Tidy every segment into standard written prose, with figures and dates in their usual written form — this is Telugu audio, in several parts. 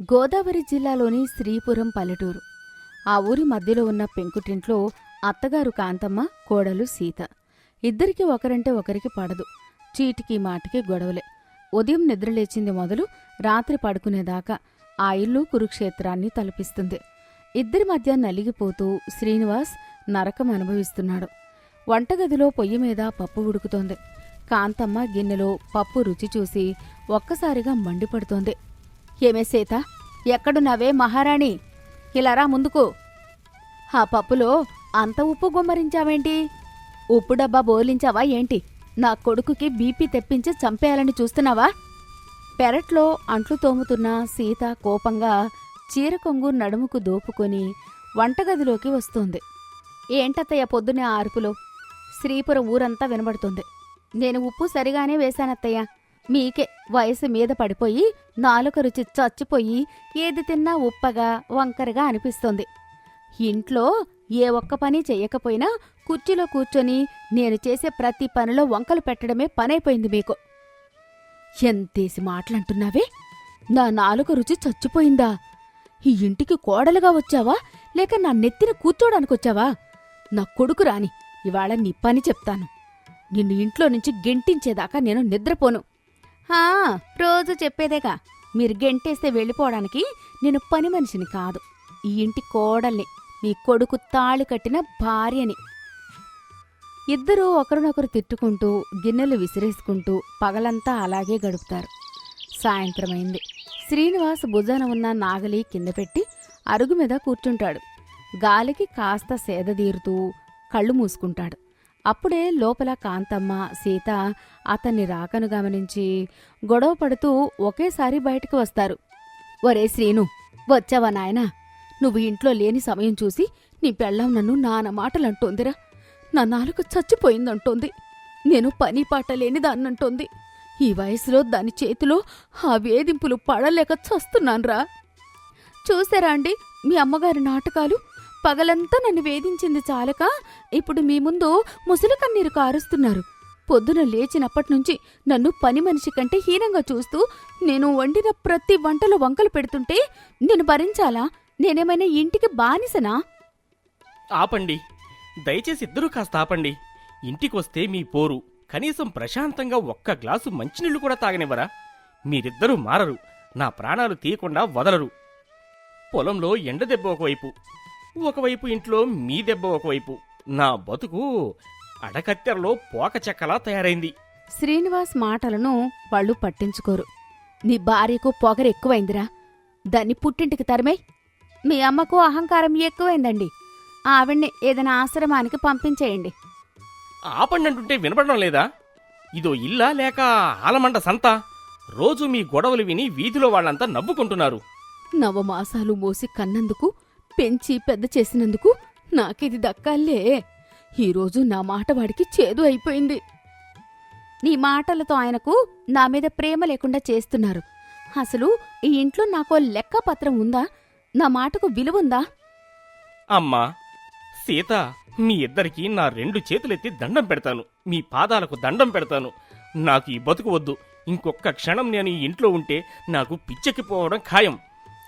గోదావరి జిల్లాలోని శ్రీపురం పల్లెటూరు. ఆ ఊరి మధ్యలో ఉన్న పెంకుటింట్లో అత్తగారు కాంతమ్మ, కోడలు సీత. ఇద్దరికీ ఒకరంటే ఒకరికి పడదు. చీటికి మాటికి గొడవలే. ఉదయం నిద్రలేచింది మొదలు రాత్రి పడుకునేదాకా ఆ ఇల్లు కురుక్షేత్రాన్ని తలపిస్తుంది. ఇద్దరి మధ్య నలిగిపోతూ శ్రీనివాస్ నరకం అనుభవిస్తున్నాడు. వంటగదిలో పొయ్యి మీద పప్పు ఉడుకుతోంది. కాంతమ్మ గిన్నెలో పప్పు రుచి చూసి ఒక్కసారిగా మండిపడుతోంది. ఏమే సీత, ఎక్కడున్నావే మహారాణి? ఇలారా ముందుకు. ఆ పప్పులో అంత ఉప్పు గుమ్మరించావేంటి? ఉప్పు డబ్బా బోర్లించావా ఏంటి? నా కొడుకుకి బీపీ తెప్పించి చంపేయాలని చూస్తున్నావా? పెరట్లో అంట్లు తోముతున్న సీత కోపంగా చీరకొంగు నడుముకు దోపుకొని వంటగదిలోకి వస్తోంది. ఏంటత్తయ్య పొద్దునే ఆ అరుపులో? శ్రీపురం ఊరంతా వినబడుతుంది. నేను ఉప్పు సరిగానే వేశానత్తయ్య. మీకే వయసు మీద పడిపోయి నాలుక రుచి చచ్చిపోయి ఏది తిన్నా ఉప్పగా వంకరగా అనిపిస్తోంది. ఇంట్లో ఏ ఒక్క పని చెయ్యకపోయినా కుర్చీలో కూర్చొని నేను చేసే ప్రతి పనిలో వంకలు పెట్టడమే పనైపోయింది మీకు. ఎంతేసి మాటలంటున్నావే? నా నాలుక రుచి చచ్చిపోయిందా? ఈ ఇంటికి కోడలుగా వచ్చావా లేక నా నెత్తిన కూర్చోడానికొచ్చావా? నా కొడుకు రాని, ఇవాళ నీ పని చెప్తాను. నిన్ను ఇంట్లో నుంచి గెంటించేదాకా నేను నిద్రపోను. రోజు చెప్పేదేగా, మీరు గెంటేస్తే వెళ్ళిపోవడానికి నేను పని మనిషిని కాదు, ఈ ఇంటి కోడల్ని, మీ కొడుకు తాళి కట్టిన భార్యని. ఇద్దరూ ఒకరినొకరు తిట్టుకుంటూ గిన్నెలు విసిరేసుకుంటూ పగలంతా అలాగే గడుపుతారు. సాయంత్రమైంది. శ్రీనివాస్ భుజాన ఉన్న నాగలి కింద పెట్టి అరుగు మీద కూర్చుంటాడు. గాలికి కాస్త సేదదీరుతూ కళ్ళు మూసుకుంటాడు. అప్పుడే లోపల కాంతమ్మ, సీత అతన్ని రాకను గమనించి గొడవ పడుతూ ఒకేసారి బయటకు వస్తారు. ఒరే శ్రీను, వచ్చావా నాయనా? నువ్వు ఇంట్లో లేని సమయం చూసి నీ పెళ్ళాం నన్ను నాన్న మాటలంటోందిరా. నా నాలుక చచ్చిపోయిందంటోంది. నేను పని పాట లేని దాన్నంటోంది. ఈ వయసులో దాని చేతిలో ఆ వేధింపులు పడలేక చస్తున్నాన్రా. చూసారా అండి మీ అమ్మగారి నాటకాలు? పగలంతా నన్ను వేధించింది చాలక ఇప్పుడు మీ ముందు ముసలి కన్నీరు కారుస్తున్నారు. పొద్దున లేచినప్పటినుంచి నన్ను పని మనిషి కంటే హీనంగా చూస్తూ నేను వండిన ప్రతి వంటలో వంకలు పెడుతుంటే నేను భరించాలా? నేనేమైనా ఇంటికి బానిసనా? ఆపండి, దయచేసి ఇద్దరూ కాస్త ఆపండి. ఇంటికొస్తే మీ పోరు, కనీసం ప్రశాంతంగా ఒక్క గ్లాసు మంచినీళ్లు కూడా తాగనివ్వరా? మీరిద్దరూ మారరు, నా ప్రాణాలు తీయకుండా వదలరు. పొలంలో ఎండ దెబ్బ ఒకవైపు ఇంట్లో మీ దెబ్బ ఒకవైపు. నా బతుకు అడకత్తెరలో పోక చెక్కలా తయారైంది. శ్రీనివాస్ మాటలను వాళ్ళు పట్టించుకోరు. నీ భార్యకు పొగరెక్కువైందిరా, దాన్ని పుట్టింటికి తరిమే. మీ అమ్మకు అహంకారం ఎక్కువైందండి, ఆవిడ్ని ఏదైనా ఆశ్రమానికి పంపించేయండి. ఆపండంటుంటే వినపడడం లేదా? ఇదో ఇల్లా లేక ఆలమండ సంతా? రోజు మీ గొడవలు విని వీధిలో వాళ్ళంతా నవ్వుకుంటున్నారు. నవమాసాలు మోసి కన్నందుకు, పెంచి పెద్ద చేసినందుకు నాకిది దక్కాలే. ఈరోజు నా మాట వాడికి చేదు అయిపోయింది. నీ మాటలతో ఆయనకు నా మీద ప్రేమ లేకుండా చేస్తున్నారు. అసలు ఈ ఇంట్లో నాకో లెక్కపత్రం ఉందా? నా మాటకు విలువుందా? అమ్మా సీత, మీ ఇద్దరికీ నా 2 చేతులెత్తి దండం పెడతాను. మీ పాదాలకు దండం పెడతాను. నాకు ఈ బతుకు వద్దు. ఇంకొక్క క్షణం నేను ఈ ఇంట్లో ఉంటే నాకు పిచ్చెక్కిపోవడం ఖాయం.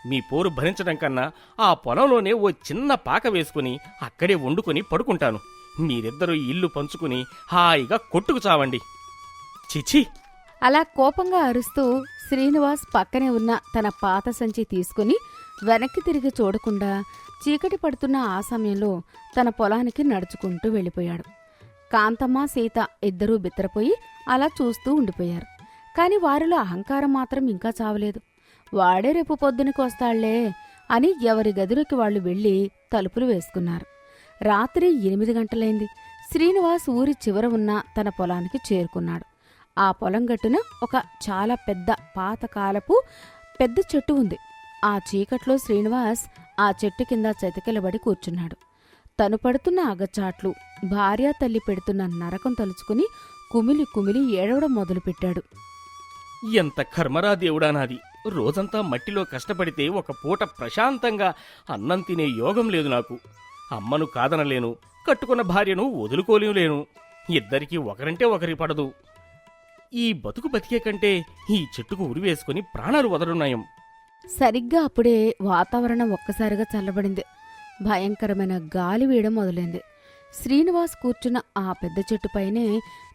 మీ పోరు భరించడం కన్నా ఆ పొలంలోనే ఓ చిన్న పాక వేసుకుని అక్కడే వండుకొని పడుకుంటాను. మీరిద్దరూ ఇల్లు పంచుకుని హాయిగా కొట్టుకు చావండి. చిచి! అలా కోపంగా అరుస్తూ శ్రీనివాస్ పక్కనే ఉన్న తన పాత సంచి తీసుకుని వెనక్కి తిరిగి చూడకుండా చీకటి పడుతున్న ఆ సమయంలో తన పొలానికి నడుచుకుంటూ వెళ్ళిపోయాడు. కాంతమ్మ, సీత ఇద్దరూ బిత్తరపోయి అలా చూస్తూ ఉండిపోయారు. కాని వారిలో అహంకారం మాత్రం ఇంకా చావలేదు. వాడే రేపు పొద్దునకి వస్తాళ్లే అని ఎవరి గదిలోకి వాళ్లు వెళ్లి తలుపులు వేసుకున్నారు. రాత్రి 8 గంటలైంది. శ్రీనివాస్ ఊరి చివర ఉన్న తన పొలానికి చేరుకున్నాడు. ఆ పొలం గట్టున ఒక చాలా పెద్ద పాతకాలపు పెద్ద చెట్టు ఉంది. ఆ చీకట్లో శ్రీనివాస్ ఆ చెట్టు కింద చతికిలబడి కూర్చున్నాడు. తను పడుతున్న అగచాట్లు, భార్య తల్లి పెడుతున్న నరకం తలుచుకుని కుమిలి కుమిలి ఏడవడం మొదలుపెట్టాడు. ఎంత కర్మరా దేవుడా నాది! రోజంతా మట్టిలో కష్టపడితే ఒక పూట ప్రశాంతంగా అన్నం తినే యోగం లేదు నాకు. అమ్మను కాదనలేను, కట్టుకున్న భార్యను వదులుకోలేను. ఇద్దరికీ ఒకరంటే ఒకరి పడదు. ఈ బతుకు బతికే కంటే ఈ చెట్టుకు ఉరివేసుకుని ప్రాణాలు వదలున్నాయం. సరిగ్గా అప్పుడే వాతావరణం ఒక్కసారిగా చల్లబడింది. భయంకరమైన గాలి వీయడం మొదలైంది. శ్రీనివాస్ కూర్చున్న ఆ పెద్ద చెట్టుపైనే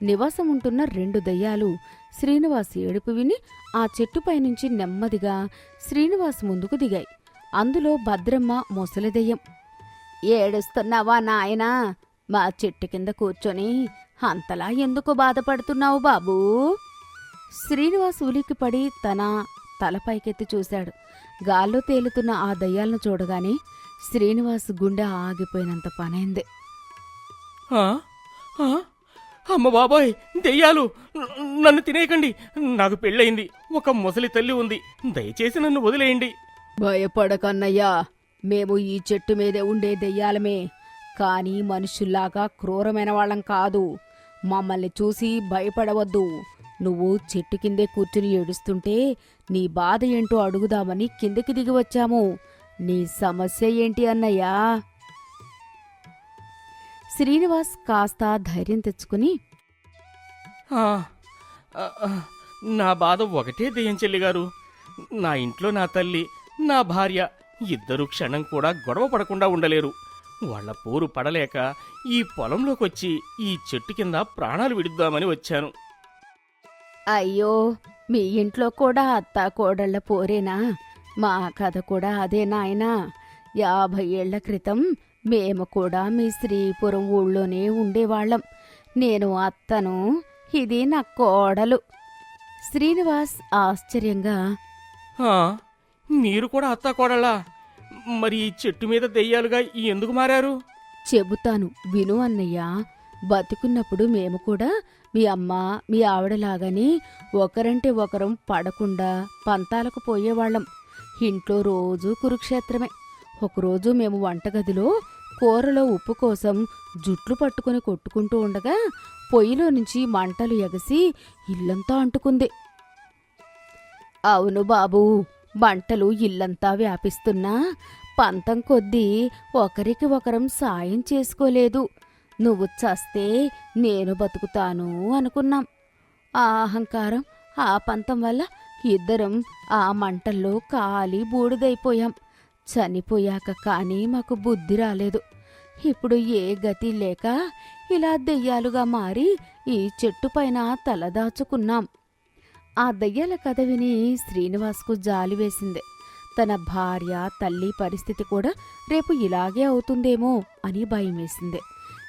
నివాసం ఉంటున్న 2 దెయ్యాలు శ్రీనివాస్ ఏడుపు విని ఆ చెట్టుపైనుంచి నెమ్మదిగా శ్రీనివాస్ ముందుకు దిగాయి. అందులో భద్రమ్మ ముసలి దెయ్యం. ఏడుస్తున్నావా నాయనా? మా చెట్టు కింద కూర్చొని అంతలా ఎందుకు బాధపడుతున్నావు బాబూ? శ్రీనివాస్ ఉలిక్కిపడి తన తలపైకెత్తి చూశాడు. గాల్లో తేలుతున్న ఆ దయ్యాలను చూడగానే శ్రీనివాస్ గుండె ఆగిపోయినంత పనైంది. ఆ? ఆ? అమ్మ బాబాయ్, దెయ్యాలు! నన్ను తినేయకండి. నాకు పెళ్ళయింది, ఒక ముసలి తల్లి ఉంది. దయచేసి నన్ను వదిలేయండి. భయపడకన్నయ్యా, మేము ఈ చెట్టు మీదే ఉండే దెయ్యాలమే, కానీ మనుషుల్లాగా క్రూరమైన వాళ్ళం కాదు. మమ్మల్ని చూసి భయపడవద్దు. నువ్వు చెట్టు కిందే కూర్చుని ఏడుస్తుంటే నీ బాధ ఏంటో అడుగుదామని కిందకి దిగి వచ్చాము. నీ సమస్య ఏంటి అన్నయ్యా? శ్రీనివాస్ కాస్త ధైర్యం తెచ్చుకుని, ఆ, ఆ, ఆ, నా బాధ ఒకటే దెయ్యం చెల్లిగారు. నా ఇంట్లో నా తల్లి, నా భార్య ఇద్దరు క్షణం కూడా గొడవ పడకుండా ఉండలేరు. వాళ్ల పోరు పడలేక ఈ పొలంలోకొచ్చి ఈ చెట్టు కింద ప్రాణాలు విడుద్దామని వచ్చాను. అయ్యో, మీ ఇంట్లో కూడా అత్తా కోడళ్ల పోరేనా? మా కథ కూడా అదే నాయనా. 50 ఏళ్ల క్రితం మేము కూడా మీ శ్రీపురం ఊళ్ళోనే ఉండేవాళ్ళం. నేను అత్తను, ఇది నా కోడలు. శ్రీనివాస్ ఆశ్చర్యంగా, ఆ, మీరు కూడా అత్తాకోడళ్ళా? మరి ఈ చెట్టు మీద దెయ్యాలుగా ఎందుకు మారారు? చెబుతాను విను అన్నయ్యా. బతికున్నప్పుడు మేము కూడా మీ అమ్మ మీ ఆవిడలాగానే ఒకరంటే ఒకరం పడకుండా పంతాలకు పోయేవాళ్ళం. ఇంట్లో రోజూ కురుక్షేత్రమే. ఒకరోజు మేము వంటగదిలో కూరలో ఉప్పు కోసం జుట్లు పట్టుకుని కొట్టుకుంటూ ఉండగా పొయ్యిలో నుంచి మంటలు ఎగసి ఇల్లంతా అంటుకుంది. అవును బాబూ, మంటలు ఇల్లంతా వ్యాపిస్తున్నా పంతం కొద్దీ ఒకరికి ఒకరం సాయం చేసుకోలేదు. నువ్వు చస్తే నేను బతుకుతాను అనుకున్నాం. ఆ అహంకారం, ఆ పంతం వల్ల ఇద్దరం ఆ మంటల్లో కాలి బూడిదైపోయాం. చనిపోయాక కానీ మాకు బుద్ధి రాలేదు. ఇప్పుడు ఏ గతి లేక ఇలా దెయ్యాలుగా మారి ఈ చెట్టుపైన తలదాచుకున్నాం. ఆ దెయ్యాల కథ విని శ్రీనివాస్కు జాలి వేసింది. తన భార్య, తల్లి పరిస్థితి కూడా రేపు ఇలాగే అవుతుందేమో అని భయమేసింది.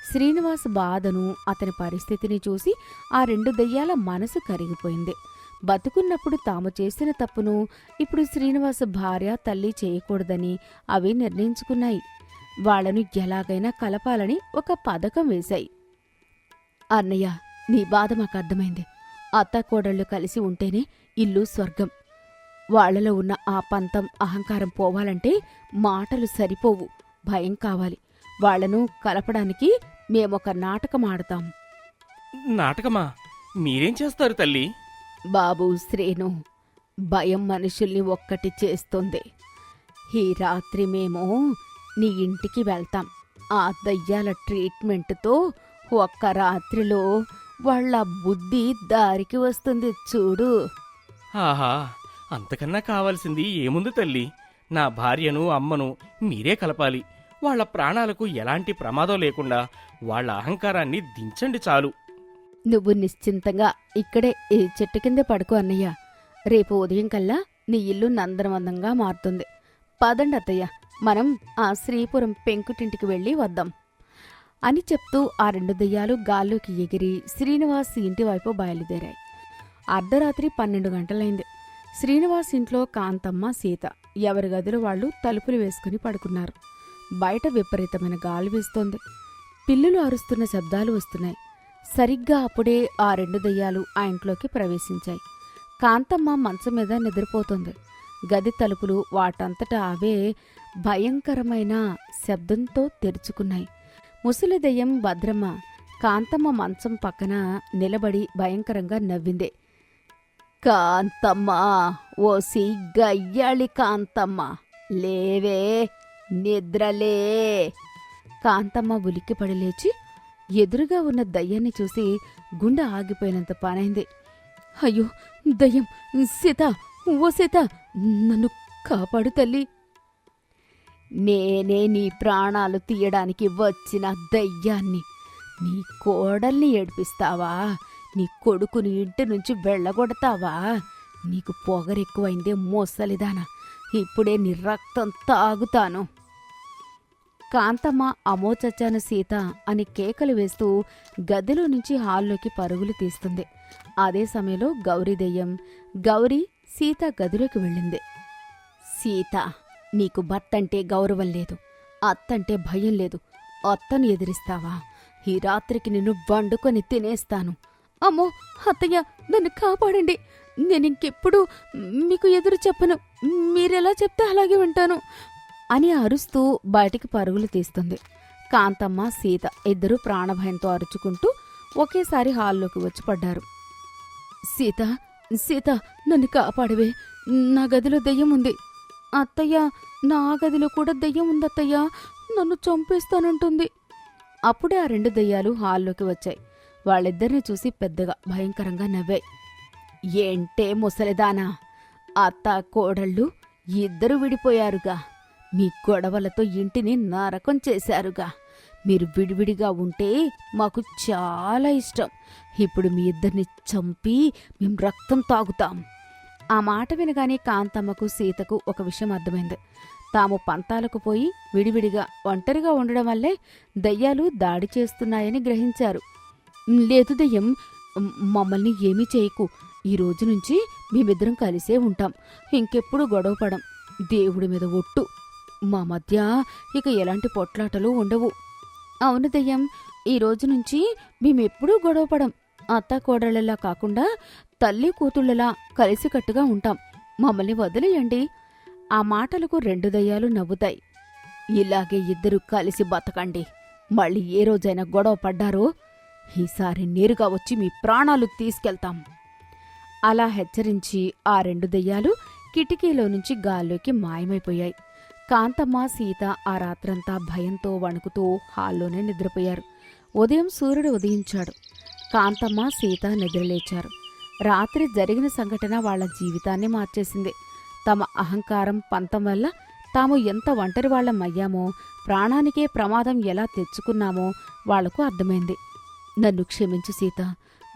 శ్రీనివాస్ బాధను, అతని పరిస్థితిని చూసి ఆ 2 దెయ్యాల మనసు కరిగిపోయింది. బతుకున్నప్పుడు తాము చేసిన తప్పును ఇప్పుడు శ్రీనివాస్ భార్య, తల్లి చేయకూడదని అవి నిర్ణయించుకున్నాయి. వాళ్లను ఎలాగైనా కలపాలని ఒక పథకం వేశాయి. అన్నయ్య, నీ బాధ మాకు అర్థమైంది. అత్తాకోడళ్ళు కలిసి ఉంటేనే ఇల్లు స్వర్గం. వాళ్లలో ఉన్న ఆ పంతం, అహంకారం పోవాలంటే మాటలు సరిపోవు, భయం కావాలి. వాళ్లను కలపడానికి మేమొక నాటకం ఆడతాం. నాటకమా? మీరేం చేస్తారు తల్లి? బాబూ శ్రీను, భయం మనుషుల్ని ఒక్కటి చేస్తుంది. ఈ రాత్రి మేము నీ ఇంటికి వెళ్తాం. ఆ దయ్యాల ట్రీట్మెంటుతో ఒక్క రాత్రిలో వాళ్ళ బుద్ధి దారికి వస్తుంది చూడు. ఆహా, అంతకన్నా కావాల్సింది ఏముంది తల్లి? నా భార్యను, అమ్మను మీరే కలపాలి. వాళ్ల ప్రాణాలకు ఎలాంటి ప్రమాదం లేకుండా వాళ్ల అహంకారాన్ని దించండి చాలు. నువ్వు నిశ్చింతంగా ఇక్కడే ఈ చెట్టు కిందే పడుకో అన్నయ్య. రేపు ఉదయం కల్లా నీ ఇల్లు నందనవందంగా మారుతుంది. పదండి అత్తయ్య, మనం ఆ శ్రీపురం పెంకుటింటికి వెళ్ళి వద్దాం అని చెప్తూ ఆ 2 దెయ్యాలు గాల్లోకి ఎగిరి శ్రీనివాస్ ఇంటి వైపు బయలుదేరాయి. అర్ధరాత్రి 12 గంటలైంది. శ్రీనివాస్ ఇంట్లో కాంతమ్మ, సీత ఎవరి గదిలో వాళ్ళు తలుపులు వేసుకుని పడుకున్నారు. బయట విపరీతమైన గాలి వీస్తోంది. పిల్లులు అరుస్తున్న శబ్దాలు వస్తున్నాయి. సరిగ్గా అప్పుడే ఆ 2 దెయ్యాలు ఆ ఇంట్లోకి ప్రవేశించాయి. కాంతమ్మ మంచం మీద నిద్రపోతోంది. గది తలుపులు వాటంతటా అవే భయంకరమైన శబ్దంతో తెరుచుకున్నాయి. ముసలి దెయ్యం భద్రమ్మ కాంతమ్మ మంచం పక్కన నిలబడి భయంకరంగా నవ్వింది. కాంతమ్మ, ఓసి గయ్యాళి కాంతమ్మ, లేవే, నిద్రలే. కాంతమ్మ ఉలిక్కిపడి లేచి ఎదురుగా ఉన్న దయ్యాన్ని చూసి గుండె ఆగిపోయినంత పనైంది. అయ్యో దయ్యం! సీత, ఓ సీత, నన్ను కాపాడు తల్లి. నేనే నీ ప్రాణాలు తీయడానికి వచ్చిన దయ్యాన్ని. నీ కోడల్ని ఏడిపిస్తావా? నీ కొడుకుని ఇంటి నుంచి వెళ్ళగొడతావా? నీకు పొగరెక్కువైందే మోసలిదానా. ఇప్పుడే నీ రక్తం తాగుతాను. కాంతమ్మ అమ్మో చచ్చాను సీత అని కేకలు వేస్తూ గదిలో నుంచి హాల్లోకి పరుగులు తీస్తుంది. అదే సమయంలో గౌరీ దెయ్యం గౌరీ సీత గదిలోకి వెళ్ళింది. సీత, నీకు భర్తంటే గౌరవం లేదు, అత్తంటే భయం లేదు. అత్తను ఎదిరిస్తావా? ఈ రాత్రికి నిన్ను వండుకొని తినేస్తాను. అమ్మో అత్తయ్య, నన్ను కాపాడండి. నేనింకెప్పుడు మీకు ఎదురు చెప్పను. మీరెలా చెప్తే అలాగే వింటాను అని అరుస్తూ బయటికి పరుగులు తీస్తుంది. కాంతమ్మ సీత ఇద్దరూ ప్రాణభయంతో అరుచుకుంటూ ఒకేసారి హాల్లోకి వచ్చి పడ్డారు. సీత, సీత, నన్ను కాపాడవే. నా గదిలో దెయ్యం ఉంది. అత్తయ్య, నా గదిలో కూడా దెయ్యం ఉందత్తయ్యా. నన్ను చంపేస్తానంటుంది. అప్పుడే ఆ రెండు దెయ్యాలు హాల్లోకి వచ్చాయి. వాళ్ళిద్దరిని చూసి పెద్దగా భయంకరంగా నవ్వాయి. ఏంటే ముసలిదానా, అత్త కోడళ్ళు ఇద్దరు విడిపోయారుగా. మీ గొడవలతో ఇంటిని నరకం చేశారుగా. మీరు విడివిడిగా ఉంటే మాకు చాలా ఇష్టం. ఇప్పుడు మీ ఇద్దరిని చంపి మేం రక్తం తాగుతాం. ఆ మాట వినగానే కాంతమ్మకు సీతకు ఒక విషయం అర్థమైంది. తాము పంతాలకు పోయి విడివిడిగా ఒంటరిగా ఉండడం వల్లే దయ్యాలు దాడి చేస్తున్నాయని గ్రహించారు. లేదు దయ్యం, మమ్మల్ని ఏమీ చేయకు. ఈ రోజు నుంచి మేమిద్దరం కలిసే ఉంటాం. ఇంకెప్పుడు గొడవపడం. దేవుడి మీద ఒట్టు. మా మధ్య ఇక ఎలాంటి పొట్లాటలు ఉండవు. అవును దయ్యం, ఈ రోజు నుంచి మేమెప్పుడూ గొడవపడం. అత్త కోడళ్ళలా కాకుండా తల్లి కూతుళ్ళలా కలిసికట్టుగా ఉంటాం. మమ్మల్ని వదిలేయండి. ఆ మాటలకు రెండు దయ్యాలు నవ్వుతాయి. ఇలాగే ఇద్దరు కలిసి బతకండి. మళ్ళీ ఏ రోజైనా గొడవ పడ్డారో ఈసారి నేరుగా వచ్చి మీ ప్రాణాలు తీసుకెళ్తాం. అలా హెచ్చరించి ఆ రెండు దెయ్యాలు కిటికీలో నుంచి గాల్లోకి మాయమైపోయాయి. కాంతమ్మ సీత ఆ రాత్రంతా భయంతో వణుకుతూ హాల్లోనే నిద్రపోయారు. ఉదయం సూర్యుడు ఉదయించాడు. కాంతమ్మ సీత నిద్రలేచారు. రాత్రి జరిగిన సంఘటన వాళ్ల జీవితాన్ని మార్చేసింది. తమ అహంకారం పంతం వల్ల తాము ఎంత ఒంటరి వాళ్లమయ్యామో, ప్రాణానికే ప్రమాదం ఎలా తెచ్చుకున్నామో వాళ్లకు అర్థమైంది. నన్ను క్షమించు సీత.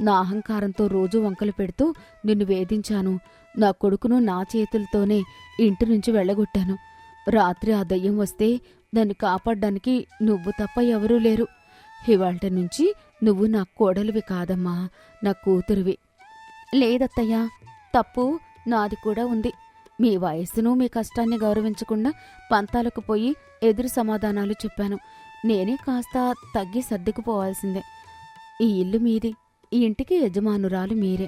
నా అహంకారంతో రోజూ వంకలు పెడుతూ నిన్ను వేధించాను. నా కొడుకును నా చేతులతోనే ఇంటి నుంచి వెళ్ళగొట్టాను. రాత్రి ఆ దయ్యం వస్తే నన్ను కాపాడ్డానికి నువ్వు తప్ప ఎవరూ లేరు. ఇవాళ్టి నుంచి నువ్వు నా కోడలివి కాదమ్మా, నా కూతురివి. లేదత్తయ్యా, తప్పు నాది కూడా ఉంది. మీ వయస్సును మీ కష్టాన్ని గౌరవించకుండా పంతాలకు పోయి ఎదురు సమాధానాలు చెప్పాను. నేనే కాస్త తగ్గి సర్దుకుపోవాల్సిందే. ఈ ఇల్లు మీది, ఈ ఇంటికి యజమానురాలు మీరే.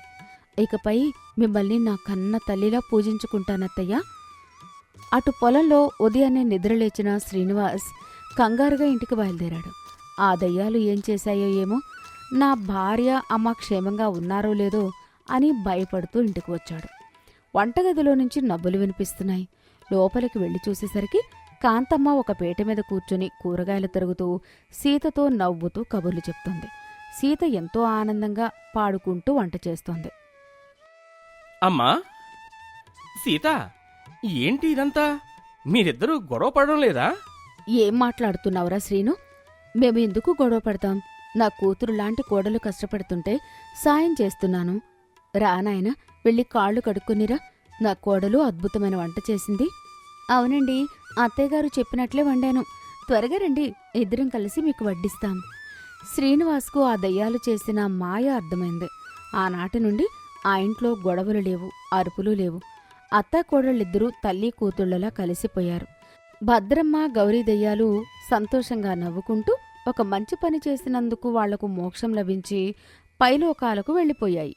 ఇకపై మిమ్మల్ని నా కన్న తల్లిలా పూజించుకుంటానత్తయ్యా. అటు పొలంలో ఉదయాన్నే నిద్రలేచిన శ్రీనివాస్ కంగారుగా ఇంటికి బయలుదేరాడు. ఆ దయ్యాలు ఏం చేశాయో ఏమో, నా భార్య అమ్మ క్షేమంగా ఉన్నారో లేదో అని భయపడుతూ ఇంటికి వచ్చాడు. వంటగదిలో నుంచి నవ్వులు వినిపిస్తున్నాయి. లోపలికి వెళ్లి చూసేసరికి కాంతమ్మ ఒక పీట మీద కూర్చుని కూరగాయలు తరుగుతూ సీతతో నవ్వుతూ కబుర్లు చెప్తోంది. సీత ఎంతో ఆనందంగా పాడుకుంటూ వంట చేస్తోంది. అమ్మా సీత, ఏంటి ఇదంతా? మీరిద్దరూ గొడవ పడడం లేదా? ఏం మాట్లాడుతున్నావురా శ్రీను? మేము ఎందుకు గొడవ పడతాం? నా కూతురు లాంటి కోడలు కష్టపడుతుంటే సాయం చేస్తున్నాను. రానాయన, వెళ్ళి కాళ్ళు కడుక్కునిరా. నా కోడలు అద్భుతమైన వంట చేసింది. అవునండి, అత్తయ్యగారు చెప్పినట్లే వండాను. త్వరగా రండి, ఇద్దరం కలిసి మీకు వడ్డిస్తాం. శ్రీనివాస్కు ఆ దయ్యాలు చేసిన మాయ అర్థమైంది. ఆనాటి నుండి ఆ ఇంట్లో గొడవలు లేవు, అరుపులు లేవు. అత్త కోడళ్ళిద్దరూ తల్లి కూతుళ్లలా కలిసిపోయారు. భద్రమ్మ గౌరీ దయ్యాలు సంతోషంగా నవ్వుకుంటూ ఒక మంచి పని చేసినందుకు వాళ్లకు మోక్షం లభించి పైలోకాలకు వెళ్ళిపోయాయి.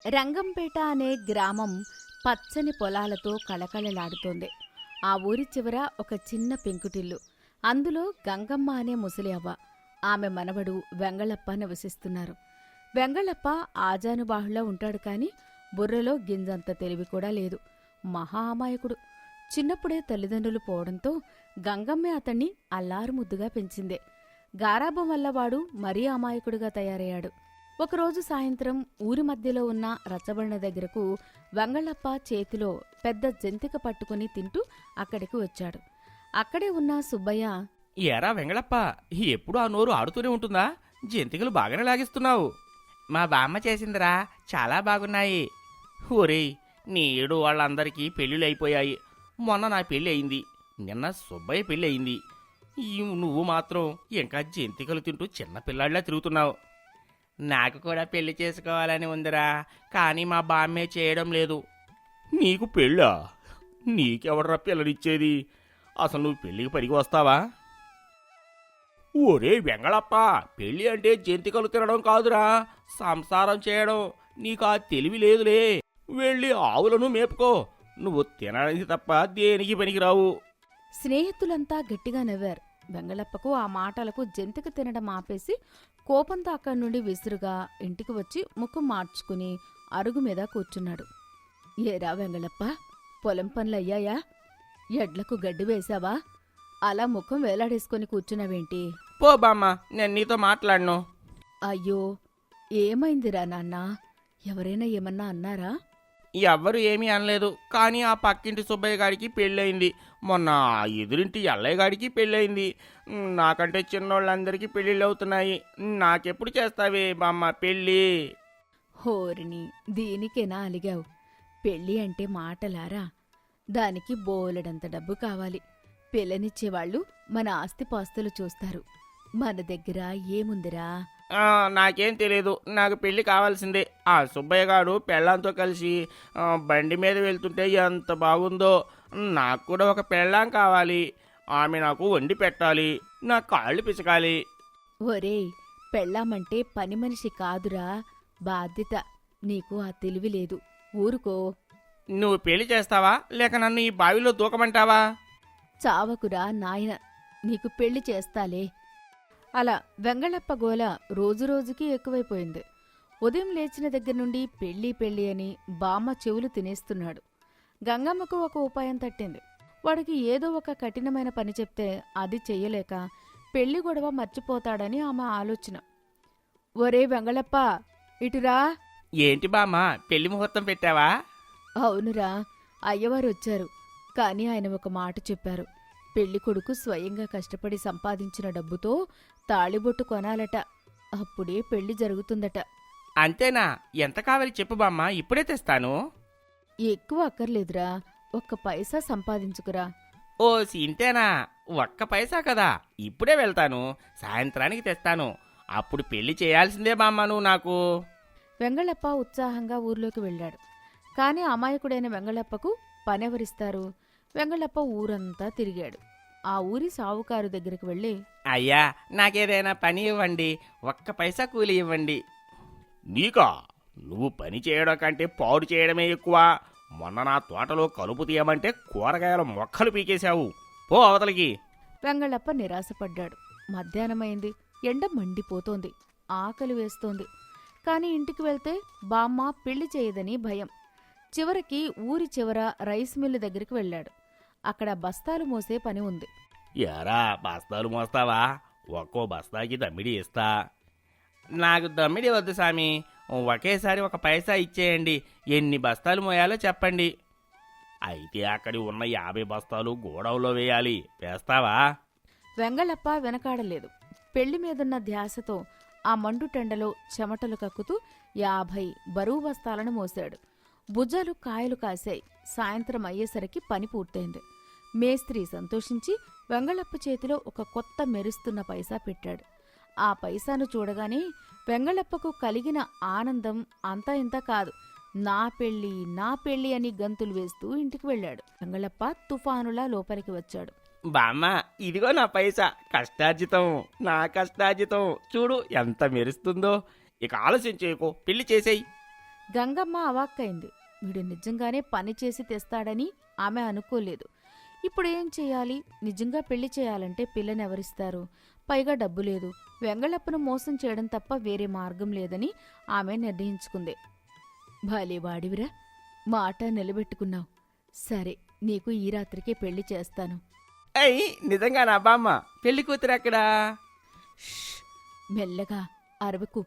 రంగంపేట అనే గ్రామం పచ్చని పొలాలతో కళకళలాడుతోంది. ఆ ఊరి చివర ఒక చిన్న పెంకుటిల్లు. అందులో గంగమ్మ అనే ముసలి అవ్వ, ఆమె మనవడు వెంగళప్ప నివసిస్తున్నారు. వెంగళప్ప ఆజానుబాహులా ఉంటాడు కాని బుర్రలో గింజంత తెలివి కూడా లేదు. మహా అమాయకుడు. చిన్నప్పుడే తల్లిదండ్రులు పోవడంతో గంగమ్మే అతన్ని అల్లారు ముద్దుగా పెంచిందే. గారాబం వల్ల వాడు మరీ అమాయకుడిగా తయారయ్యాడు. ఒకరోజు సాయంత్రం ఊరి మధ్యలో ఉన్న రచ్చబండ దగ్గరకు వెంగళప్ప చేతిలో పెద్ద జంతిక పట్టుకుని తింటూ అక్కడికి వచ్చాడు. అక్కడే ఉన్న సుబ్బయ్య, ఏరా వెంగళప్ప, ఎప్పుడు ఆ నోరు ఆడుతూనే ఉంటుందా? జంతికలు బాగానే లాగిస్తున్నావు. మా బామ్మ చేసిందిరా, చాలా బాగున్నాయి. ఒరేయ్, నీ ఏడు వాళ్ళందరికీ పెళ్ళిళ్ళు అయిపోయాయి. మొన్న నా పెళ్ళి అయింది, నిన్న సుబ్బయ్య పెళ్ళి అయింది. నువ్వు మాత్రం ఇంకా జంతికలు తింటూ చిన్నపిల్లాడిలా తిరుగుతున్నావు. నాకు కూడా పెళ్లి చేసుకోవాలని ఉందిరా, కానీ మా బామ్మే చేయడం లేదు. నీకు పెళ్ళా? నీకెవడరా పిల్లనిచ్చేది? అసలు నువ్వు పెళ్ళికి పనికి వస్తావా? ఒరే వెంగళప్ప, పెళ్ళి అంటే జంతికలు తినడం కాదురా, సంసారం చేయడం. నీకు ఆ తెలివి లేదులే. వెళ్ళి ఆవులను మేపుకో. నువ్వు తినడానికి తప్ప దేనికి పనికిరావు. స్నేహితులంతా గట్టిగా నవ్వారు. వెంగళప్పకు ఆ మాటలకు జంతిక తినడం ఆపేసి కోపంతో అక్కడి నుండి విసురుగా ఇంటికి వచ్చి ముఖం మార్చుకుని అరుగు మీద కూర్చున్నాడు. ఏరా వెంగళప్ప, పొలం పనులయ్యాయా? ఎడ్లకు గడ్డి వేశావా? అలా ముఖం వేలాడేసుకుని కూర్చున్నావేంటి? పో బామ్మ, నేను నీతో మాట్లాడను. అయ్యో, ఏమైందిరా నాన్నా? ఎవరైనా ఏమన్నా అన్నారా? ఎవ్వరు ఏమీ అనలేదు, కానీ ఆ పక్కింటి సుబ్బయ్య గారికి పెళ్ళయింది. మొన్న ఆ ఎదురింటి ఎల్లయ్య గారికి పెళ్ళయింది. నాకంటే చిన్నోళ్ళందరికీ పెళ్ళిళ్ళు అవుతున్నాయి. నాకెప్పుడు చేస్తావే బామ్మ పెళ్ళి? హోరిని, దీనికేనా అలిగావు? పెళ్ళి అంటే మాటలారా? దానికి బోలెడంత డబ్బు కావాలి. పిల్లనిచ్చేవాళ్లు మన ఆస్తిపాస్తులు చూస్తారు. మన దగ్గర ఏముందిరా? నాకేం తెలియదు, నాకు పెళ్లి కావాల్సిందే. ఆ సుబ్బయ్య గారు పెళ్ళాంతో కలిసి బండి మీద వెళ్తుంటే ఎంత బాగుందో. నాకు కూడా ఒక పెళ్ళాం కావాలి. ఆమె నాకు వండి పెట్టాలి, నా కాళ్ళు పిసకాలి. ఒరేయ్, పెళ్ళామంటే పని మనిషి కాదురా, బాధ్యత. నీకు ఆ తెలివి లేదు, ఊరుకో. నువ్వు పెళ్లి చేస్తావా, లేక నన్ను ఈ బావిలో దూకమంటావా? చావకురా నాయన, నీకు పెళ్లి చేస్తాలే. అలా వెంగళప్ప గోల రోజురోజుకీ ఎక్కువైపోయింది. ఉదయం లేచిన దగ్గర నుండి పెళ్ళి పెళ్ళి అని బామ్మ చెవులు తినేస్తున్నాడు. గంగమ్మకు ఒక ఉపాయం తట్టింది. వాడికి ఏదో ఒక కఠినమైన పని చెప్తే అది చెయ్యలేక పెళ్లి గొడవ మర్చిపోతాడని ఆమె ఆలోచన. ఒరే వెంగళప్ప, ఇటురా. ఏంటి బామ్మ, పెళ్లి ముహూర్తం పెట్టావా? అవునురా, అయ్యవారు వచ్చారు. కాని ఆయన ఒక మాట చెప్పారు. పెళ్లి కొడుకు స్వయంగా కష్టపడి సంపాదించిన డబ్బుతో తాళిబొట్టు కొనాలట. అప్పుడే పెళ్లి జరుగుతుందట. అంతేనా? ఎంత కావాలి చెప్పు బామ్మ, ఇప్పుడే తెస్తాను. ఎక్కువ అక్కర్లేదురా, 1 పైసా సంపాదించుకురా. ఓ సింతేనా? 1 పైసా కదా, ఇప్పుడే వెళ్తాను. సాయంత్రానికి తెస్తాను. అప్పుడు పెళ్లి చేయాల్సిందే బామ్మ నువ్వు నాకు. వెంగళప్ప ఉత్సాహంగా ఊర్లోకి వెళ్ళాడు. కాని అమాయకుడైన వెంగళప్పకు పనెవరిస్తారు? వెంగళప్ప ఊరంతా తిరిగాడు. ఆ ఊరి సావుకారు దగ్గరికి వెళ్ళి, అయ్యా, నాకేదైనా పని ఇవ్వండి, 1 పైసా కూలి ఇవ్వండి. నీకా? నువ్వు పని చేయడం కంటే పాడు చేయడమే ఎక్కువ. మొన్న నా తోటలో కలుపు తీయమంటే కూరగాయల మొక్కలు పీకేశావు. పో అవతలికి. వెంగళప్ప నిరాశపడ్డాడు. మధ్యాహ్నమైంది. ఎండ మండిపోతోంది. ఆకలి వేస్తోంది. కాని ఇంటికి వెళ్తే బామ్మ పెళ్లి చేయదని భయం. చివరికి ఊరి చివర రైస్ మిల్లు దగ్గరికి వెళ్ళాడు. అక్కడ బస్తాలు మోసే పని ఉంది. యారా, బస్తాలు మోస్తావా? ఒక్కో బస్తాకి దమ్మిడి ఇస్తా. నాకు దమ్మిడి వద్దు సామి, ఒకేసారి 1 పైసా ఇచ్చేయండి. ఎన్ని బస్తాలు మోయాలో చెప్పండి. అయితే అక్కడి ఉన్న 50 బస్తాలు గోడౌన్లో వేయాలి. వేస్తావా? వెంగళప్ప వెనకాడలేదు. పెళ్లి మీదున్న ధ్యాసతో ఆ మండుటెండలో చెమటలు కక్కుతూ 50 బరువు బస్తాలను మోశాడు. భుజాలు కాయలు కాశాయి. సాయంత్రం అయ్యేసరికి పని పూర్తయింది. మేస్త్రి సంతోషించి వెంగళప్ప చేతిలో ఒక కొత్త మెరుస్తున్న పైసా పెట్టాడు. ఆ పైసాను చూడగానే వెంగళప్పకు కలిగిన ఆనందం అంతా ఇంత కాదు. నా పెళ్ళి, నా పెళ్ళి అని గంతులు వేస్తూ ఇంటికి వెళ్ళాడు. వెంగళప్ప తుఫానులా లోపలికి వచ్చాడు. బామ్మ, ఇదిగో నా పైసా, కష్టార్జితం, నా కష్టార్జితం. చూడు ఎంత మెరుస్తుందో. ఇక ఆలస్యం చేయకు, పెళ్లి చేసేయి. గంగమ్మ అవాక్కైంది. వీడు నిజంగానే పని చేసి తెస్తాడని ఆమె అనుకోలేదు. ఇప్పుడు ఏం చెయ్యాలి? నిజంగా పెళ్లి చేయాలంటే పిల్లనెవరిస్తారు? పైగా డబ్బు లేదు. వెంగళప్పను మోసం చేయడం తప్ప వేరే మార్గం లేదని ఆమె నిర్ణయించుకుంది. భలేవాడివిరా, మాట నిలబెట్టుకున్నావు. సరే, నీకు ఈ రాత్రికే పెళ్లి చేస్తాను. అయ్యి నిజంగా నా బామ్మ? పెళ్లి కూతురు ఎక్కడా? మెల్లగా అరవకు.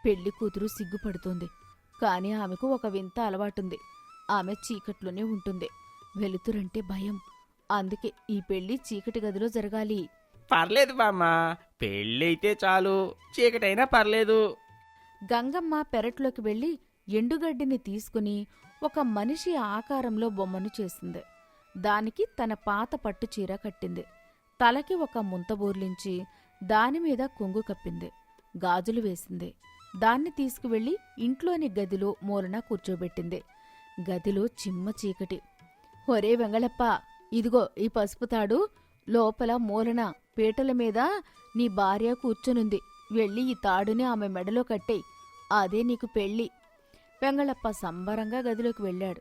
పెళ్లి కూతురు సిగ్గుపడుతోంది. కాని ఆమెకు ఒక వింత అలవాటుంది. ఆమె చీకట్లోనే ఉంటుంది. వెలుతురంటే భయం. అందుకే ఈ పెళ్లి చీకటి గదిలో జరగాలి. పర్లేదు బామ్మ, పెళ్ళైతే చాలు, చీకటైనా పర్లేదు. గంగమ్మ పెరట్లోకి వెళ్లి ఎండుగడ్డిని తీసుకుని ఒక మనిషి ఆకారంలో బొమ్మను చేసింది. దానికి తన పాత పట్టుచీర కట్టింది. తలకి ఒక ముంత బోర్లించి దానిమీద కొంగు కప్పింది. గాజులు వేసింది. దాన్ని తీసుకువెళ్లి ఇంట్లోని గదిలో మూలన కూర్చోబెట్టింది. గదిలో చిమ్మ చీకటి. ఒరే వెంగళప్ప, ఇదిగో ఈ పసుపు తాడు. లోపల మూలన పీటల మీద నీ భార్య కూర్చునుంది. వెళ్ళి ఈ తాడుని ఆమె మెడలో కట్టేయ్. అదే నీకు పెళ్ళి. వెంగళప్ప సంబరంగా గదిలోకి వెళ్ళాడు.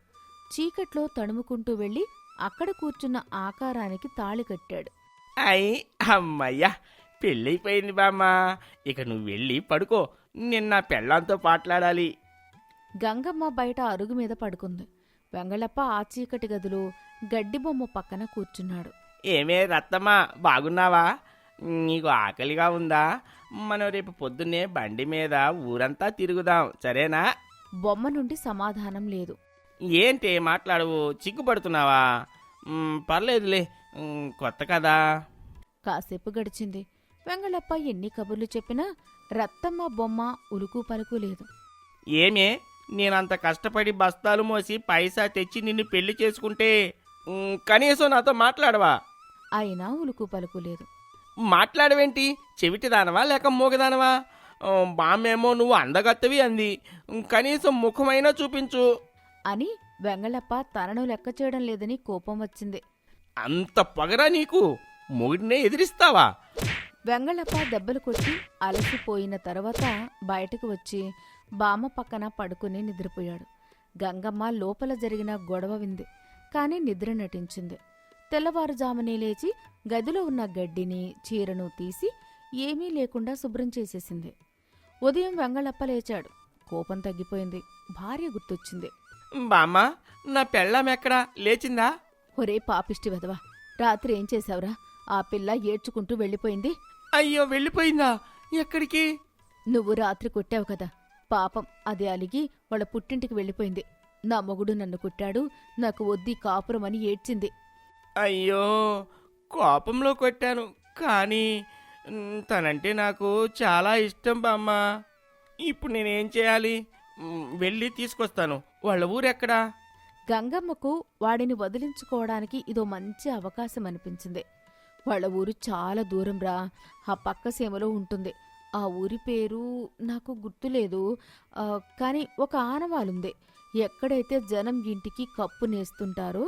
చీకట్లో తడుముకుంటూ వెళ్ళి అక్కడ కూర్చున్న ఆకారానికి తాళి కట్టాడు. అయ్ అమ్మయ్యా, పెళ్ళైపోయింది బామ్మ. ఇక నువ్వు వెళ్ళి పడుకో, నేను నా పెళ్ళాంతో మాట్లాడాలి. గంగమ్మ బయట అరుగు మీద పడుకుంది. వెంగళప్ప ఆ చీకటి గదిలో గడ్డి బొమ్మ పక్కన కూర్చున్నాడు. ఏమే రత్తమ్మా, బాగున్నావా? నీకు ఆకలిగా ఉందా? మనం రేపు పొద్దున్నే బండి మీద ఊరంతా తిరుగుదాం, సరేనా? బొమ్మ నుండి సమాధానం లేదు. ఏంటి మాట్లాడవు, చిక్కుపడుతున్నావా? పర్లేదులే, కొత్త కదా. కాసేపు గడిచింది. వెంగళప్ప ఎన్ని కబుర్లు చెప్పినా రత్తమ్మ బొమ్మ ఉలుకు పలుకు లేదు. ఏమే, నేనంత కష్టపడి బస్తాలు మోసి పైసా తెచ్చి నిన్ను పెళ్లి చేసుకుంటే కనీసం నాతో మాట్లాడవా? అయినా ఉలుకు పలుకు లేదు. మాట్లాడవేంటి? చెవిటిదానవా లేక మూగదానవా? బామ్మేమో నువ్వు అందగత్తవి అంది, కనీసం ముఖమైనా చూపించు అని వెంగళప్ప తనను లెక్క చేయడం లేదని కోపం వచ్చింది. అంత పొగరా నీకు? మొగుడినే ఎదిరిస్తావా? వెంగళప్ప దెబ్బలు కొట్టి అలసిపోయిన తర్వాత బయటకు వచ్చి బామ్మ పక్కన పడుకుని నిద్రపోయాడు. గంగమ్మ లోపల జరిగిన గొడవ వింది, కాని నిద్ర నటించింది. తెల్లవారుజామునే లేచి గదిలో ఉన్న గడ్డిని చీరను తీసి ఏమీ లేకుండా శుభ్రం చేసేసింది. ఉదయం వెంగళప్ప లేచాడు. కోపం తగ్గిపోయింది. భార్య గుర్తొచ్చింది. బామ్మ, నా పెళ్ళాం ఎక్కడా? లేచిందా? ఒరే పాపిష్టి వెదవా, రాత్రి ఏం చేశావురా? ఆ పిల్ల ఏడ్చుకుంటూ వెళ్ళిపోయింది. అయ్యో, వెళ్ళిపోయిందా? ఎక్కడికి? నువ్వు రాత్రి కొట్టావు కదా, పాపం అది అలిగి వాళ్ళ పుట్టింటికి వెళ్ళిపోయింది. నా మొగుడు నన్ను కొట్టాడు, నాకు వద్ది కాపురమని ఏడ్చింది. అయ్యో, కోపంలో కొట్టాను, కానీ తనంటే నాకు చాలా ఇష్టం బామ్మ. ఇప్పుడు నేనేం చేయాలి? వెళ్ళి తీసుకొస్తాను. వాళ్ళ ఊరెక్కడా? గంగమ్మకు వాడిని వదిలించుకోవడానికి ఇదో మంచి అవకాశం అనిపించింది. వాళ్ళ ఊరు చాలా దూరంరా, ఆ పక్క సీమలో ఉంటుంది. ఆ ఊరి పేరు నాకు గుర్తులేదు, కానీ ఒక ఆనవాలుంది. ఎక్కడైతే జనం ఇంటికి కప్పు నేస్తుంటారో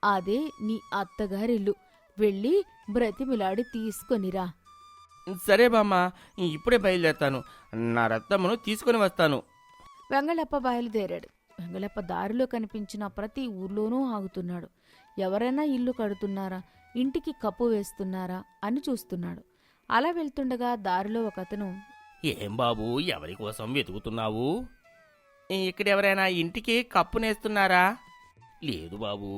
అదే నీ అత్తగారిల్లు. వెళ్ళి బ్రతిమిలాడి తీసుకొనిరా. సరే బామ్మ, ఇప్పుడే బయలుదేరతాను. నా రత్తమ్మను తీసుకొని వస్తాను. వెంగళప్ప బయలుదేరాడు. వెంగళప్ప దారిలో కనిపించిన ప్రతి ఊర్లోనూ ఆగుతున్నాడు. ఎవరైనా ఇల్లు కడుతున్నారా, ఇంటికి కప్పు వేస్తున్నారా అని చూస్తున్నాడు. అలా వెళ్తుండగా దారిలో ఒకతను, ఏం బాబు, ఎవరి కోసం వెతుకుతున్నావు? ఇక్కడెవరైనా ఇంటికి కప్పు నేస్తున్నారా? లేదు బాబు,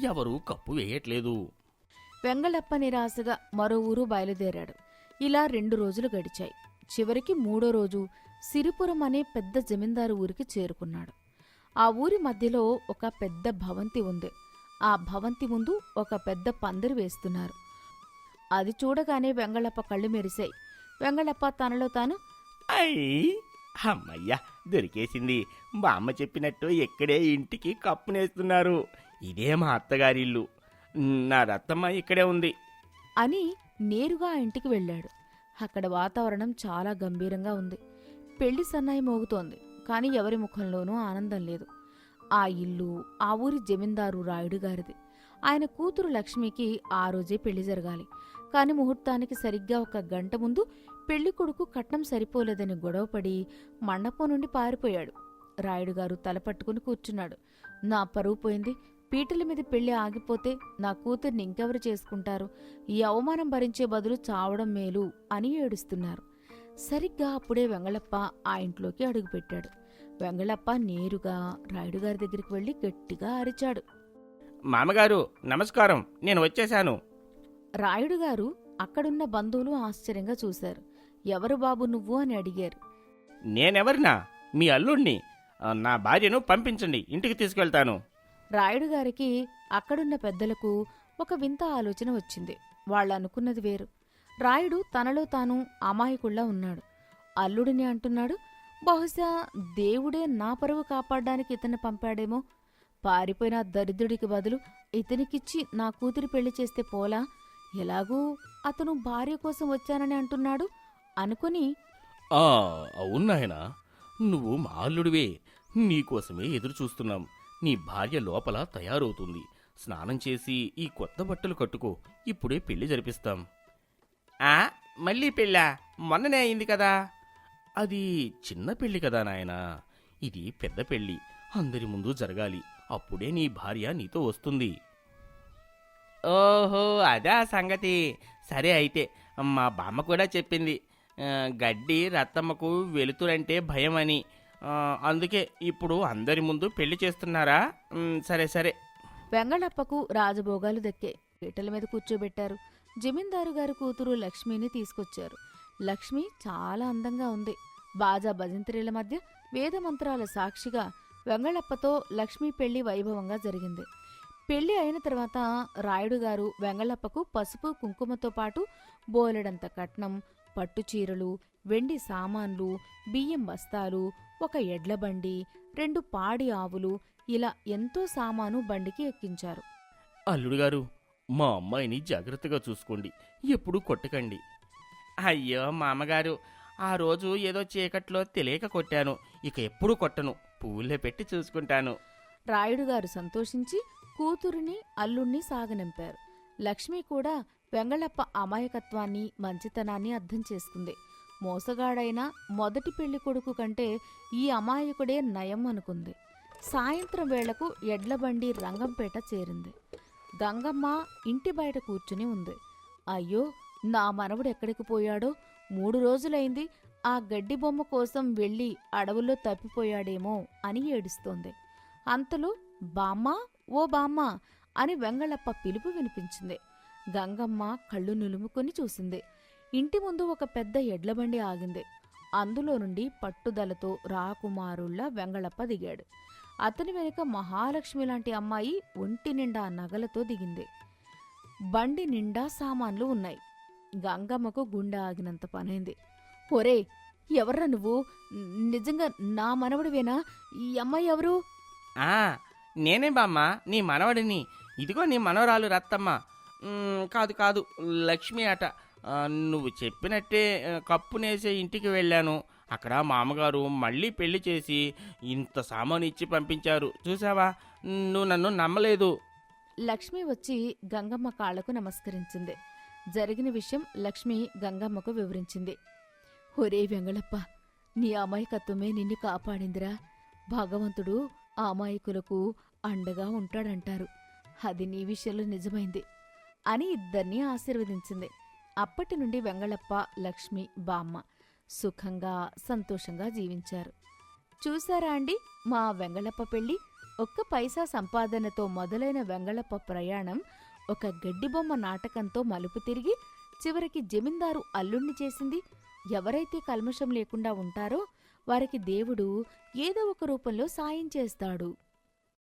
ఎవరూ కప్పు వేయట్లేదు. వెంగళప్ప నిరాశగా మరో ఊరు బయలుదేరాడు. ఇలా 2 రోజులు గడిచాయి. చివరికి 3వ రోజు సిరిపురం అనే పెద్ద జమీందారు ఊరికి చేరుకున్నాడు. ఆ ఊరి మధ్యలో ఒక పెద్ద భవంతి ఉంది. ఆ భవంతి ముందు ఒక పెద్ద పందిరి వేస్తున్నారు. అది చూడగానే వెంగళప్ప కళ్ళు మెరిశాయి. వెంగళప్ప తనలో తాను, అయ్యి అమ్మయ్యా, దొరికేసింది. బామ్మ చెప్పినట్టు ఇక్కడే ఇంటికి కప్పు నేస్తున్నారు. ఇదే మా అత్తగారిల్లు. నా రత్తమ్మ ఇక్కడే ఉంది అని నేరుగా ఆ ఇంటికి వెళ్ళాడు. అక్కడ వాతావరణం చాలా గంభీరంగా ఉంది. పెళ్లి సన్నాయి మోగుతోంది, కాని ఎవరి ముఖంలోనూ ఆనందం లేదు. ఆ ఇల్లు ఆ ఊరి జమీందారు రాయుడు గారిది. ఆయన కూతురు లక్ష్మికి ఆ రోజే పెళ్లి జరగాలి. కాని ముహూర్తానికి సరిగ్గా 1 గంట ముందు పెళ్లి కొడుకు కట్నం సరిపోలేదని గొడవపడి మండపం నుండి పారిపోయాడు. రాయుడుగారు తలపట్టుకుని కూర్చున్నాడు. నా పరువు పోయింది. పీటల మీద పెళ్లి ఆగిపోతే నా కూతుర్ని ఇంకెవరు చేసుకుంటారు? ఈ అవమానం భరించే బదులు చావడం మేలు అని ఏడుస్తున్నారు. సరిగ్గా అప్పుడే వెంగళప్ప ఆ ఇంట్లోకి అడుగుపెట్టాడు. వెంగళప్ప నేరుగా రాయుడుగారి దగ్గరికి వెళ్లి గట్టిగా అరిచాడు. మామగారు నమస్కారం, నేను వచ్చేశాను. రాయుడుగారు అక్కడున్న బంధువులు ఆశ్చర్యంగా చూశారు. ఎవరు బాబు నువ్వు అని అడిగారు. నేనెవరినా? మీ అల్లుణ్ణి. నా భార్యను పంపించండి, ఇంటికి తీసుకెళ్తాను. రాయుడు గారికి అక్కడున్న పెద్దలకు ఒక వింత ఆలోచన వచ్చింది. వాళ్ళనుకున్నది వేరు. రాయుడు తనలో తాను అమాయకుల్లా ఉన్నాడు. అల్లుడిని అంటున్నాడు, బహుశా దేవుడే నా పరువు కాపాడ్డానికి ఇతన్ని పంపాడేమో. పారిపోయిన దరిద్రుడికి బదులు ఇతనికిచ్చి నా కూతురి పెళ్లి చేస్తే పోలా, ఎలాగూ అతను భార్య కోసం వచ్చానని అంటున్నాడు అనుకుని, అవును నాయనా, నువ్వు మా అల్లుడివే. నీకోసమే ఎదురు చూస్తున్నాం. నీ భార్య లోపల తయారవుతుంది. స్నానం చేసి ఈ కొత్త బట్టలు కట్టుకో, ఇప్పుడే పెళ్లి జరిపిస్తాం. మళ్ళీ పెళ్ళా? మొన్ననే అయింది కదా. అది చిన్న పెళ్లి కదా నాయనా, ఇది పెద్ద పెళ్లి. అందరి ముందు జరగాలి, అప్పుడే నీ భార్య నీతో వస్తుంది. ఓహో, అదా సంగతి. సరే అయితే, మా బామ్మ కూడా చెప్పింది, గడ్డి రత్తమ్మకు వెలుతురంటే భయం అని. అందుకే ఇప్పుడు అందరి ముందు పెళ్లి చేస్తున్నారా? సరే సరే. వెంగళప్పకు రాజభోగాలు దక్కే. పీటల మీద కూర్చోబెట్టారు. జమీందారు గారి కూతురు లక్ష్మిని తీసుకొచ్చారు. లక్ష్మి చాలా అందంగా ఉంది. బాజా భజంత్రీల మధ్య వేదమంత్రాల సాక్షిగా వెంగళప్పతో లక్ష్మి పెళ్లి వైభవంగా జరిగింది. పెళ్లి అయిన తర్వాత రాయుడుగారు వెంగళప్పకు పసుపు కుంకుమతో పాటు బోలెడంత కట్నం, పట్టుచీరలు, వెండి సామాన్లు, బియ్యం బస్తాలు, ఒక ఎడ్లబండి, 2 పాడి ఆవులు, ఇలా ఎంతో సామాను బండికి ఎక్కించారు. అల్లుడుగారు, మా అమ్మాయిని జాగ్రత్తగా చూసుకోండి, ఎప్పుడూ కొట్టకండి. అయ్యో మామగారు, ఆ రోజు ఏదో చీకట్లో తెలియక కొట్టాను. ఇక ఎప్పుడూ కొట్టను, పువ్వులే పెట్టి చూసుకుంటాను. రాయుడుగారు సంతోషించి కూతురిని అల్లుణ్ణి సాగనంపారు. లక్ష్మి కూడా వెంగళప్ప అమాయకత్వాన్ని, మంచితనాన్ని అర్థం చేసుకుంది. మోసగాడైన మొదటి పెళ్లి కొడుకు కంటే ఈ అమాయకుడే నయం అనుకుంది. సాయంత్రం వేళకు ఎడ్లబండి రంగంపేట చేరింది. గంగమ్మ ఇంటి బయట కూర్చుని ఉంది. అయ్యో, నా మనవడెక్కడికి పోయాడో, 3 రోజులైంది ఆ గడ్డి బొమ్మ కోసం వెళ్ళి అడవుల్లో తప్పిపోయాడేమో అని ఏడుస్తోంది. అంతలో బామ్మా, ఓ బామ్మా అని వెంగళప్ప పిలుపు వినిపించింది. గంగమ్మ కళ్ళు నులుముకొని చూసింది. ఇంటి ముందు ఒక పెద్ద ఎడ్లబండి ఆగింది. అందులో నుండి పట్టుదలతో రాకుమారుళ్ల వెంగళప్ప దిగాడు. అతని వెనుక మహాలక్ష్మి లాంటి అమ్మాయి ఒంటి నిండా నగలతో దిగింది. బండి నిండా సామాన్లు ఉన్నాయి. గంగమ్మకు గుండె ఆగినంత పనైంది. ఒరే, ఎవర్రా నువ్వు? నిజంగా నా మనవడివేనా? ఈ అమ్మాయి ఎవరు? నేనే బామ్మ, నీ మనవడిని. ఇదిగో నీ మనవరాలు రత్తమ్మ. కాదు కాదు, లక్ష్మి అట. నువ్వు చెప్పినట్టే కప్పునేసే ఇంటికి వెళ్ళాను. అక్కడ మామగారు మళ్ళీ పెళ్లి చేసి ఇంత సామాను ఇచ్చి పంపించారు. చూసావా, నువ్వు నన్ను నమ్మలేదు. లక్ష్మి వచ్చి గంగమ్మ కాళ్లకు నమస్కరించింది. జరిగిన విషయం లక్ష్మి గంగమ్మకు వివరించింది. ఒరే వెంగళప్ప, నీ అమాయకత్వమే నిన్ను కాపాడిందిరా. భగవంతుడు అమాయకులకు అండగా ఉంటాడంటారు. అది నీ విషయంలో నిజమైంది అని ఇద్దరినీ ఆశీర్వదించింది. అప్పటి నుండి వెంగళప్ప, లక్ష్మి, బామ్మ సుఖంగా సంతోషంగా జీవించారు. చూశారా అండి మా వెంగళప్ప పెళ్లి? ఒక్క పైసా సంపాదనతో మొదలైన వెంగళప్ప ప్రయాణం ఒక గడ్డిబొమ్మ నాటకంతో మలుపు తిరిగి చివరికి జమీందారు అల్లుణ్ణి చేసింది. ఎవరైతే కల్మషం లేకుండా ఉంటారో వారికి దేవుడు ఏదో ఒక రూపంలో సాయం చేస్తాడు.